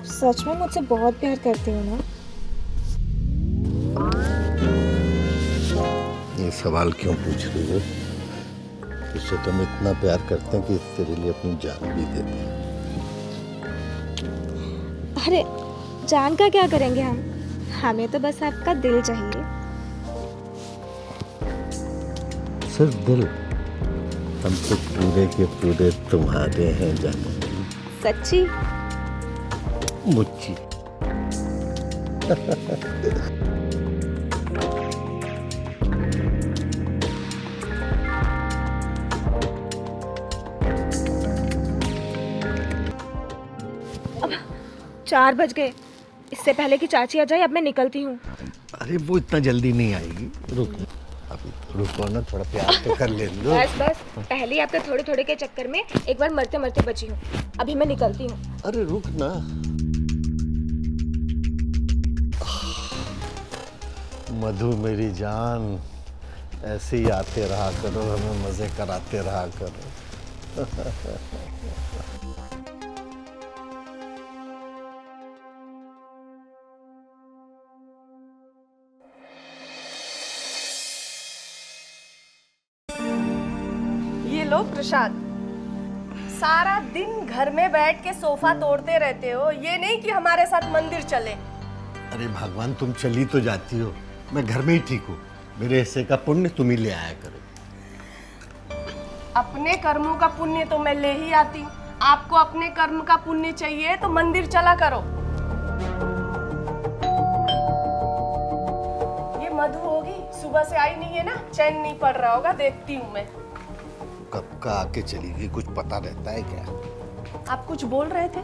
आप सच में मुझसे बहुत प्यार करते हो ना? ये सवाल क्यों पूछ रही हो? इससे तुम इतना प्यार करते हैं कि तेरे लिए अपनी जान भी देते हैं। अरे जान का क्या करेंगे हम? हमें तो बस आपका दिल चाहिए। सिर्फ दिल? हम तो पूरे के पूरे तुम्हारे हैं जानू। सच्ची? मुच्ची। अब 4 बज गए। इससे पहले कि चाची आ जाए अब मैं निकलती हूँ। अरे वो इतना जल्दी नहीं आएगी, रुक अभी रुको ना, थोड़ा प्यार तो कर ले लो। बस बस, पहले ही आपके थोड़े थोड़े के चक्कर में एक बार मरते मरते बची हूँ। अभी मैं निकलती हूँ। अरे रुक ना। मधु मेरी जान, ऐसे ही आते रहा करो, हमें मजे कराते रहा करो। ये लो प्रसाद। सारा दिन घर में बैठ के सोफा तोड़ते रहते हो, ये नहीं कि हमारे साथ मंदिर चले। अरे भगवान, तुम चली तो जाती हो, मैं घर में ही ठीक हूँ। मेरे हिस्से का पुण्य तुम ही ले आया करो। अपने कर्मों का पुण्य तो मैं ले ही आती हूँ। आपको अपने कर्म का पुण्य चाहिए तो मंदिर चला करो। ये मधु होगी, सुबह से आई नहीं है ना, चैन नहीं पड़ रहा होगा, देखती हूँ मैं। कब का आके चली गई, कुछ पता रहता है क्या? आप कुछ बोल रहे थे?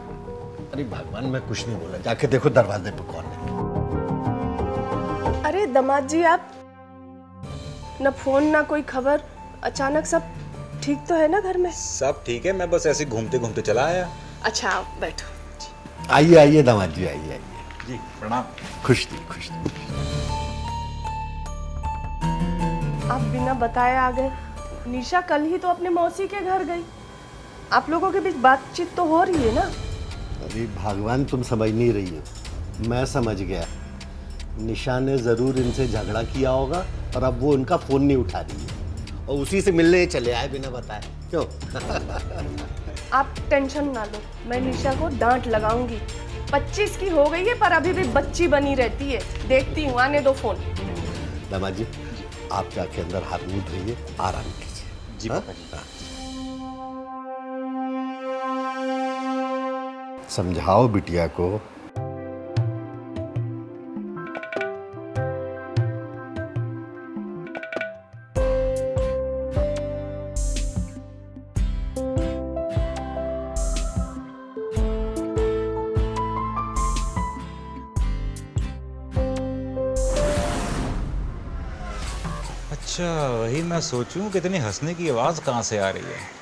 अरे भगवान, मैं कुछ नहीं बोला, जाके देखो दरवाजे पे कौन है। अरे दामाद जी, आप न फोन ना कोई खबर, अचानक सब ठीक तो है ना घर में? सब ठीक है, मैं बस ऐसे घूमते घूमते चला आया। अच्छा आप बैठो। आइए आइए दामाद जी, आइए आइए। जी प्रणाम। खुश थी, खुश थी। आप बिना बताए आ गए। निशा कल ही तो अपने मौसी के घर गई। आप लोगों के बीच बातचीत तो हो रही है ना? अरे भगवान, तुम समझ नहीं रही हो। मैं समझ गया। निशा ने जरूर इनसे झगड़ा किया होगा और अब वो उनका फोन नहीं उठा रही है और उसी से मिलने चले आए बिना बताए। क्यों? आप टेंशन ना लो, मैं निशा को डांट लगाऊंगी। 25 की हो गई है पर अभी भी बच्ची बनी रहती है। देखती हूँ, आने दो फोन। दामाद जी, आप जाके अंदर हाथ मुंह धोइए, आराम कीजिए। जी हाँ? पापा जी। हाँ। समझाओ बिटिया को। अच्छा, वही मैं सोचूं कि इतनी हंसने की आवाज कहाँ से आ रही है।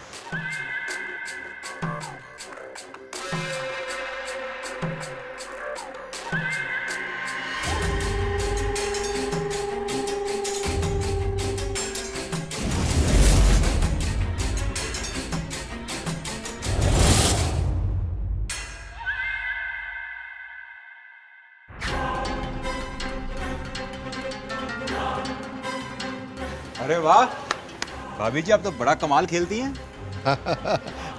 अरे वाह, भाभी जी आप तो बड़ा कमाल खेलती हैं।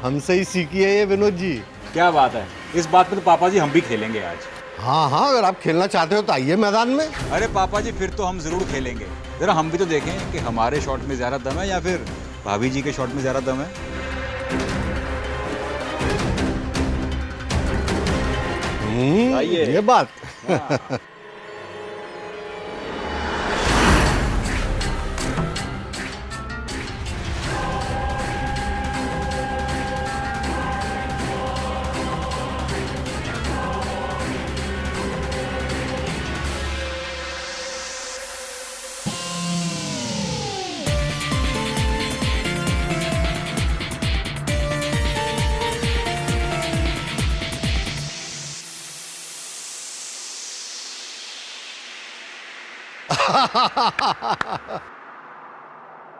हमसे ही सीखी है ये विनोद जी। क्या बात है, इस बात पे तो पापा जी हम भी खेलेंगे आज। हाँ हाँ, अगर आप खेलना चाहते हो तो आइए मैदान में। अरे पापा जी, फिर तो हम जरूर खेलेंगे। जरा हम भी तो देखें कि हमारे शॉट में ज्यादा दम है या फिर भाभी जी के शॉट में ज्यादा दम है। आइए। ये बात। हाँ।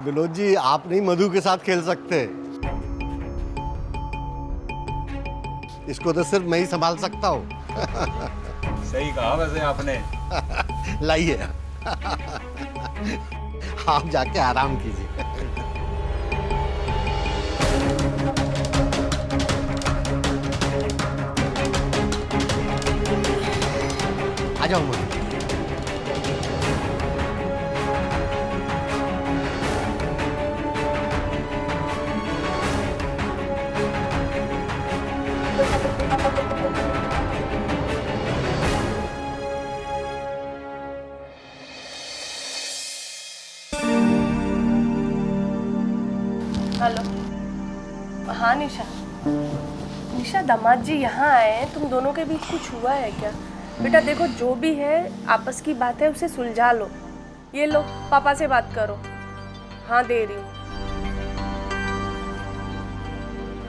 विनोद जी, आप नहीं मधु के साथ खेल सकते। इसको तो सिर्फ मैं ही संभाल सकता हूँ। सही कहा वैसे आपने। लाइए आप जाके आराम कीजिए। आ जाओ मधु। हेलो। हाँ निशा। निशा, दामाद जी यहाँ आए हैं, तुम दोनों के बीच कुछ हुआ है क्या? बेटा देखो, जो भी है आपस की बात है, उसे सुलझा लो। ये लो, पापा से बात करो। हाँ दे रही हूँ।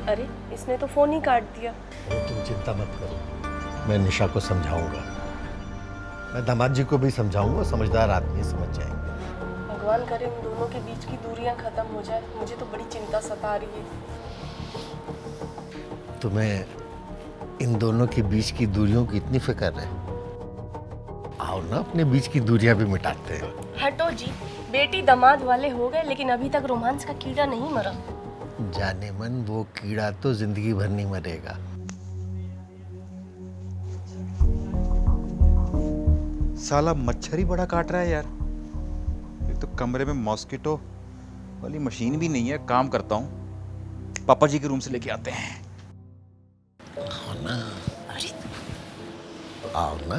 अरे इसने तो फोन ही काट दिया। तुम चिंता मत करो, मैं निशा को समझाऊंगा। मैं दामाद जी को भी समझाऊंगा, समझदार आदमी समझ जाएंगे। भगवान करे इन दोनों के बीच की दूरियां खत्म हो जाए, मुझे तो बड़ी चिंता सता रही है। तुम्हें इन दोनों के बीच की दूरियों की इतनी फिक्र है? आओ ना अपने बीच की दूरियां भी मिटाते हैं। हटो जी, बेटी दामाद वाले हो गए लेकिन अभी तक रोमांस का कीड़ा नहीं मरा। जाने मन, वो कीड़ा तो जिंदगी भर नहीं मरेगा। साला मच्छर ही बड़ा काट रहा है यार। एक तो कमरे में मॉस्किटो वाली मशीन भी नहीं है। काम करता हूँ, पापा जी के रूम से लेके आते हैं। आओ ना। अरे आओ ना।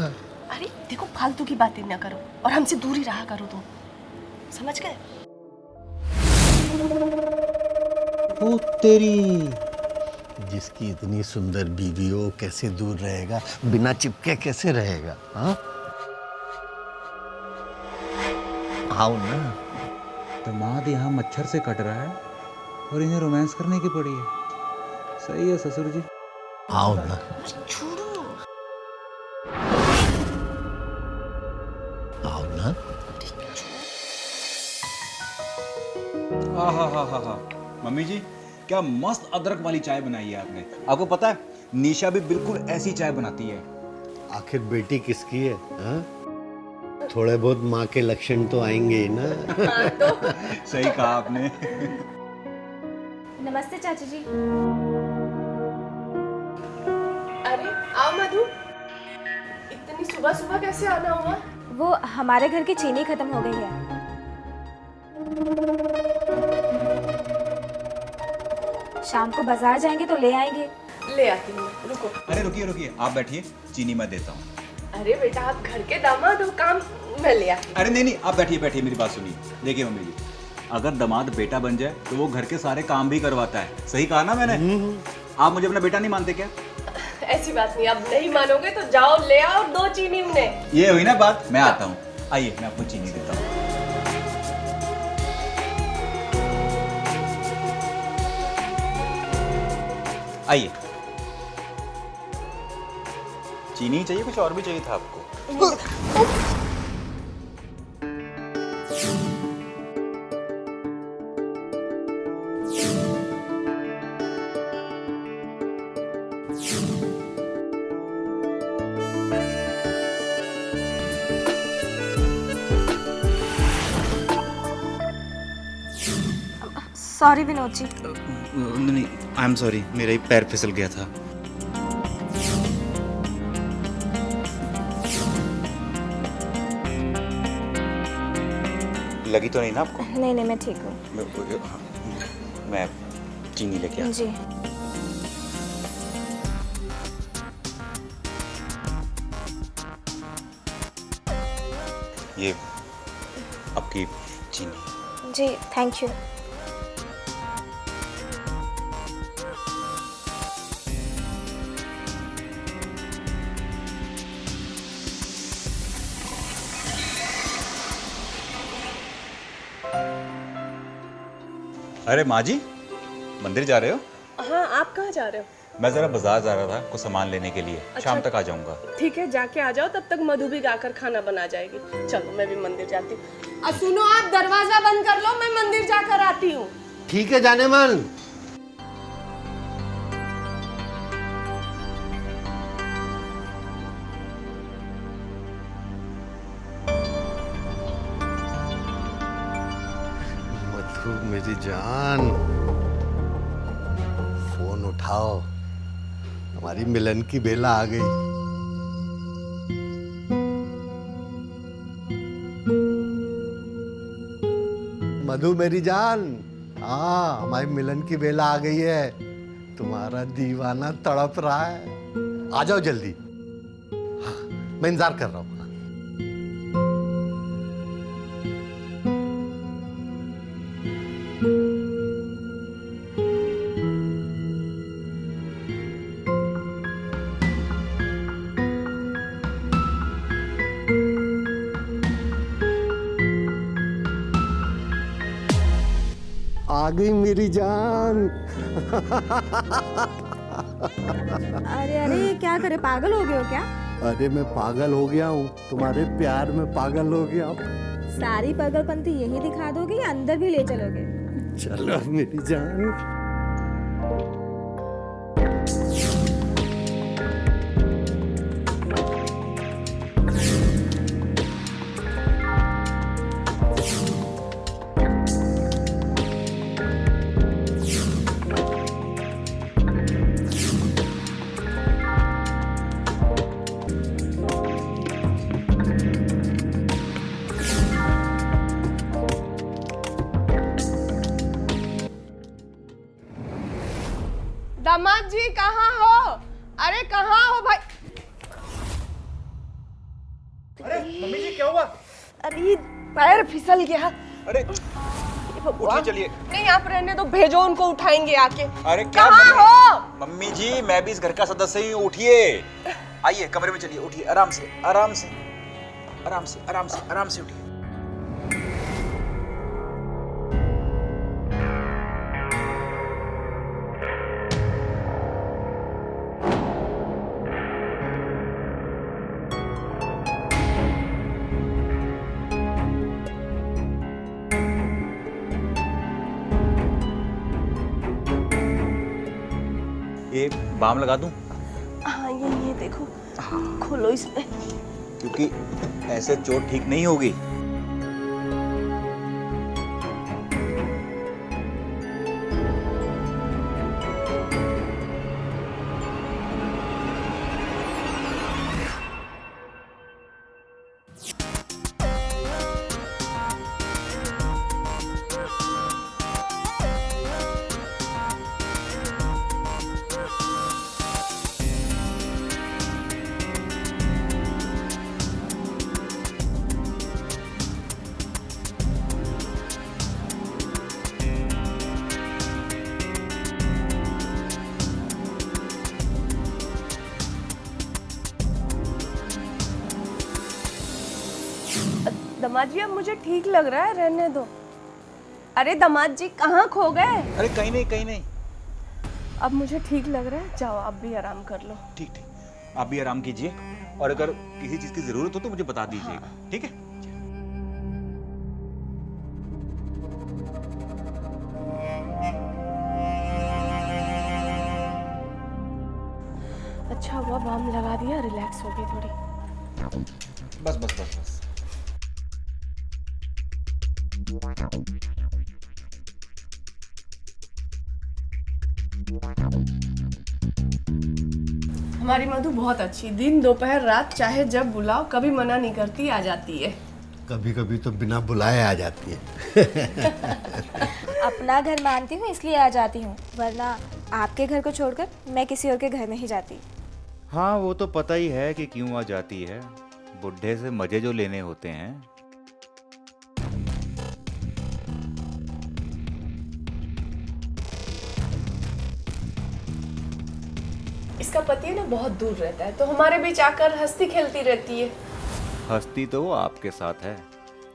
अरे देखो, फालतू की बातें ना करो और हमसे दूरी रहा करो तुम, समझ गए? ओ तेरी, जिसकी इतनी सुंदर बीवी हो कैसे दूर रहेगा, बिना चिपके कैसे रहेगा? हाँ आओ ना। दामाद यहाँ मच्छर से कट रहा है और इन्हें रोमांस करने की पड़ी है। सही है ससुर जी। आओ ना। छोड़ो। आओ ना। हा मम्मी जी, क्या मस्त अदरक वाली चाय बनाई है आपने। आपको पता है, निशा भी बिल्कुल ऐसी चाय बनाती है। आखिर बेटी किसकी है? हाँ? थोड़े बहुत माँ के लक्षण तो आएंगे ही ना। सही कहा आपने। नमस्ते चाची जी। अरे आओ मधु, इतनी सुबह सुबह कैसे आना हुआ? वो हमारे घर की चीनी खत्म हो गई है। शाम को बाजार जाएंगे तो ले आएंगे। ले आती हूँ, रुको। अरे रुकिए, आप बैठिए, चीनी मैं देता हूँ। अरे बेटा, आप घर के दामाद हो, काम मैं ले आती। अरे नहीं, आप बैठिए, मेरी बात सुनिए। देखिए मम्मी जी, अगर दामाद बेटा बन जाए तो वो घर के सारे काम भी करवाता है। सही कहा ना मैंने? आप मुझे अपना बेटा नहीं मानते क्या? ऐसी बात नहीं, अब नहीं मानोगे तो जाओ ले आओ 2 चीनी उन्हें। ये हुई ना बात। मैं आता हूँ, आइए मैं आपको चीनी देता हूँ। आइए। चीनी चाहिए, कुछ और भी चाहिए था आपको? सॉरी विनोद जी। नहीं, आई एम सॉरी, मेरा ही पैर फिसल गया था। लगी तो नहीं ना आपको? नहीं मैं ठीक हूँ। मैं चीनी लेके आता। जी। ये आपकी चीनी। जी थैंक यू। अरे माँ जी, मंदिर जा रहे हो? हाँ, आप कहाँ जा रहे हो? मैं जरा बाजार जा रहा था कुछ सामान लेने के लिए। अच्छा। शाम तक आ जाऊंगा। ठीक है, जाके आ जाओ, तब तक मधु भी गाकर खाना बना जाएगी। चलो मैं भी मंदिर जाती हूँ। सुनो, आप दरवाजा बंद कर लो, मैं मंदिर जाकर आती हूँ। ठीक है जाने मन। मेरी जान, फोन उठाओ, हमारी मिलन की बेला आ गई। मधु मेरी जान, हाँ हमारी मिलन की बेला आ गई है। तुम्हारा दीवाना तड़प रहा है, आ जाओ जल्दी। हाँ, मैं इंतजार कर रहा हूँ। आ गई मेरी जान। अरे अरे क्या करे, पागल हो गए हो क्या? अरे मैं पागल हो गया हूँ, तुम्हारे प्यार में पागल हो गया हूँ। सारी पागलपंती यही दिखा दोगे या अंदर भी ले चलोगे? चलो मेरी जान। दामाद जी कहाँ हो? अरे कहाँ हो भाई? अरे मम्मी जी क्या हुआ? अरे पैर फिसल गया। अरे उठिए चलिए। नहीं आप रहने दो, भेजो उनको, उठाएंगे आके। अरे क्या कहाँ हो? मम्मी जी मैं भी इस घर का सदस्य ही हूँ, उठिए। आइए कमरे में चलिए, उठिए आराम से आराम से आराम से आराम से आराम से उठिए। ये बाम लगा दूं? हाँ ये देखो, खोलो इसमें। क्योंकि ऐसे चोट ठीक नहीं होगी। दामाद जी अब मुझे ठीक लग रहा है, रहने दो। अरे दामाद जी कहाँ खो गए? अरे कहीं नहीं कहीं नहीं। अब मुझे ठीक लग रहा है, जाओ आप भी आराम कर लो। ठीक ठीक, आप भी आराम कीजिए और अगर किसी चीज की जरूरत हो तो मुझे बता दीजिएगा, ठीक है? अच्छा हुआ बाम लगा दिया, रिलैक्स हो गई थोड़ी। बस बस बस बस। हमारी मधु बहुत अच्छी, दिन दोपहर रात चाहे जब बुलाओ कभी मना नहीं करती, आ जाती है। कभी कभी तो बिना बुलाए आ जाती है। अपना घर मानती हूँ इसलिए आ जाती हूँ, वरना आपके घर को छोड़कर मैं किसी और के घर नहीं जाती। हाँ वो तो पता ही है कि क्यों आ जाती है, बुढ़े से मजे जो लेने होते हैं। इसका पति ना बहुत दूर रहता है, तो हमारे बीच आकर हंसती खेलती रहती है। हंसती तो वो आपके साथ है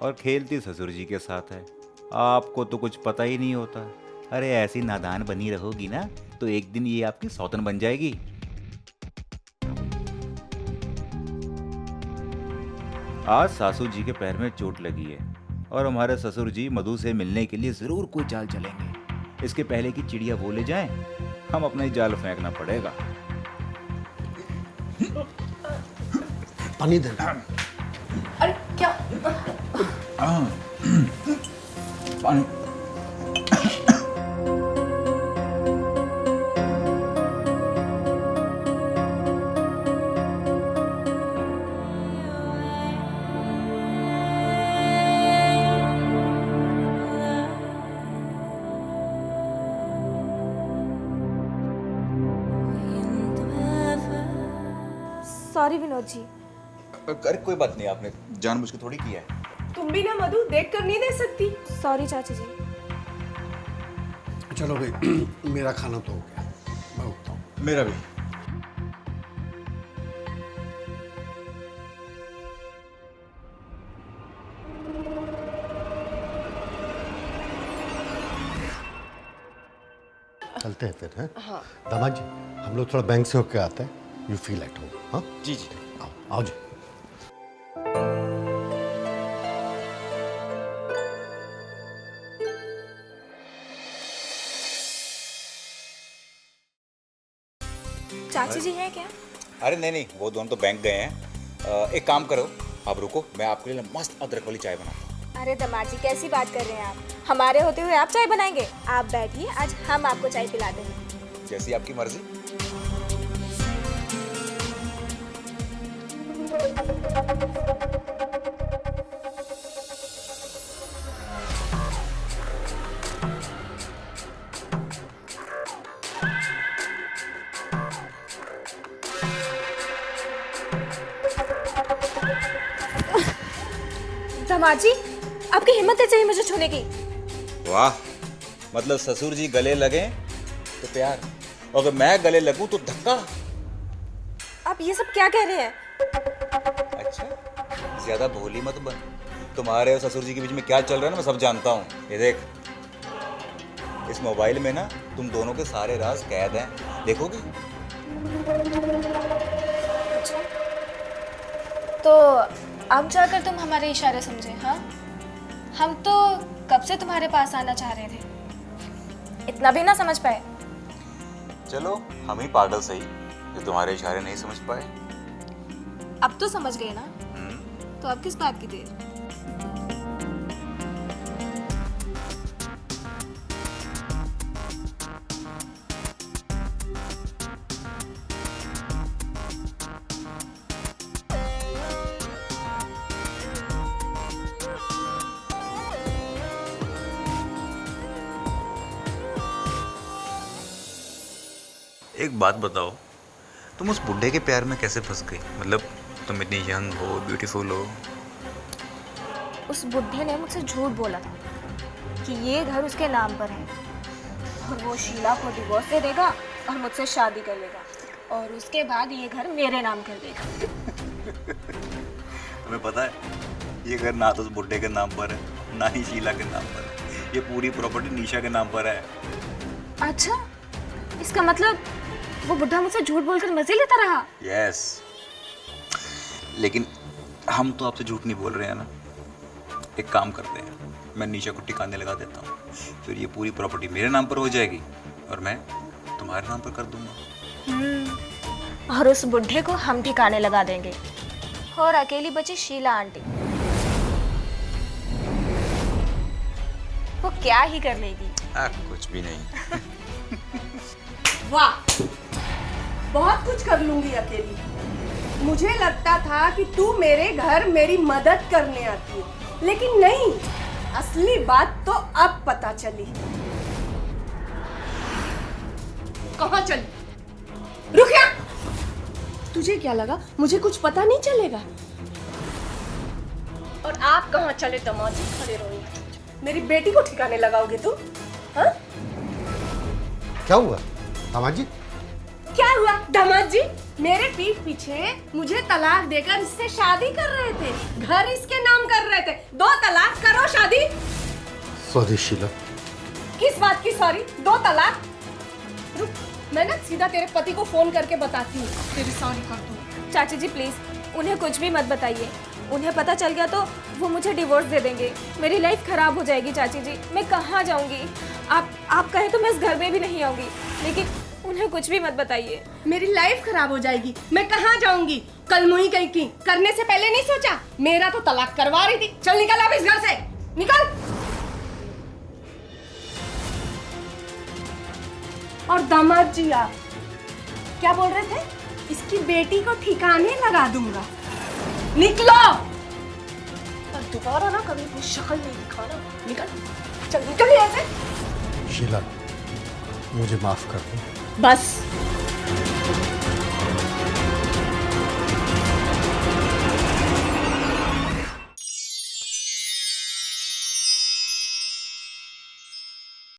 और खेलती ससुर जी के साथ है। आपको तो कुछ पता ही नहीं होता। अरे ऐसी नादान बनी रहोगी ना तो एक दिन ये आपकी सौतन बन जाएगी। आज सासू जी के पैर में चोट लगी है और हमारे ससुर जी मधु से मिलने के लिए जरूर कोई चाल चलेंगे। इसके पहले कि चिड़िया वो ले जाएं, हम अपना ही जाल फेंकना पड़ेगा। पानी देना। अरे क्या? पानी। सॉरी विनोद जी। अरे कोई बात नहीं, आपने जानबूझ के थोड़ी किया है। तुम भी ना मधु देख कर नहीं दे सकती। सॉरी चाची जी। चलो भाई मेरा खाना तो हो गया, मैं उठता हूँ। मेरा भी। चलते हैं फिर हैं? हाँ। दामाद जी हम लोग थोड़ा बैंक से होके आते हैं। You feel at home. हाँ जी जी। आओ आओ जी। चाची जी हैं क्या? अरे नहीं नहीं, वो दोनों तो बैंक गए हैं। एक काम करो, आप रुको, मैं आपके लिए मस्त अदरक वाली चाय बनाता हूँ। अरे दामाद जी कैसी बात कर रहे हैं आप? हमारे होते हुए आप चाय बनाएंगे? आप बैठिए, आज हम आपको चाय पिलाते हैं। जैसी आपकी मर्जी। दामाद जी आपकी हिम्मत है चाहिए मुझे छूने की? वाह, मतलब ससुर जी गले लगे तो प्यार, और अगर मैं गले लगूं तो धक्का। आप ये सब क्या कह रहे हैं? अच्छा, ज्यादा भोली मत बन। तुम्हारे और ससुर जी के बीच में क्या चल रहा है ना, मैं सब जानता हूँ। ये देख, इस मोबाइल में ना तुम दोनों के सारे राज कैद हैं, देखोगे? तो अब जाकर तुम हमारे इशारे समझे? हाँ, हम तो कब से तुम्हारे पास आना चाह रहे थे, इतना भी ना समझ पाए। चलो हम ही पागल सही जो तुम्हारे इशारे नहीं समझ पाए। अब तो समझ गए ना, तो अब किस बात की देर? एक बात बताओ, तुम उस बुढ़े के प्यार में कैसे फंस गई? मतलब तुम इतनी यंग हो, ब्यूटीफुल हो। उस बुढ़े ने मुझसे झूठ बोला था कि ये घर उसके नाम पर है और वो शीला को डिवोर्स दे देगा और मुझसे शादी कर लेगा और उसके बाद ये घर मेरे नाम कर देगा। तुम्हें पता है, ये घर ना तो उस बुढ़े के नाम पर है, ना ही शीला के नाम पर है। ये पूरी प्रॉपर्टी निशा के नाम पर है। अच्छा, इसका मतलब वो बुढ़ा मुझसे झूठ बोलकर मजे लेता रहा? यस, लेकिन हम तो आपसे झूठ नहीं बोल रहे हैं ना। एक काम करते हैं, मैं निशा को ठिकाने लगा देता हूँ, फिर ये पूरी प्रॉपर्टी मेरे नाम पर हो जाएगी और मैं तुम्हारे नाम पर कर दूंगा। और उस बुढ़े को हम ठिकाने लगा देंगे और अकेली बची शीला आंटी, वो क्या ही कर लेगी? कुछ भी नहीं। वाह, बहुत कुछ कर लूंगी अकेली। मुझे लगता था कि तू मेरे घर मेरी मदद करने आती है, लेकिन नहीं, असली बात तो अब पता चली। कहाँ चली? रुक जा। तुझे क्या लगा मुझे कुछ पता नहीं चलेगा? और आप कहाँ चले तमाचे खड़े रहोगे? मेरी बेटी को ठिकाने लगाओगे तुम? हाँ? क्या हुआ दामाद जी? क्या हुआ दामाद जी? मेरे पीठ पीछे मुझे तलाक देकर इससे शादी कर रहे थे, घर इसके नाम कर रहे थे। 2 तलाक करो, शादी। सॉरी शीला। किस बात की सॉरी? 2 तलाक? रुक, मैं ना सीधा तेरे पति को फोन करके बताती हूँ, तेरी सॉरी कर दूँ। चाची जी प्लीज उन्हें कुछ भी मत बताइए, उन्हें पता चल गया तो वो मुझे डिवोर्स दे देंगे, मेरी लाइफ खराब हो जाएगी। चाची जी मैं कहाँ जाऊँगी? आप कहें तो मैं इस घर में भी नहीं आऊँगी, लेकिन उन्हें कुछ भी मत बताइए। मेरी लाइफ खराब हो जाएगी, मैं कहाँ जाऊंगी? कल मुई कहीं की करने से पहले नहीं सोचा? मेरा तो तलाक करवा रही थी। चल निकल अब इस घर से, निकल। और दामाद जी आप क्या बोल रहे थे? इसकी बेटी को ठिकाने लगा दूंगा। निकलो और दोबारा ना कभी वो शक्ल नहीं दिखाना। निकल, चल निकल यहाँ से। शीला मुझे माफ कर दो। बस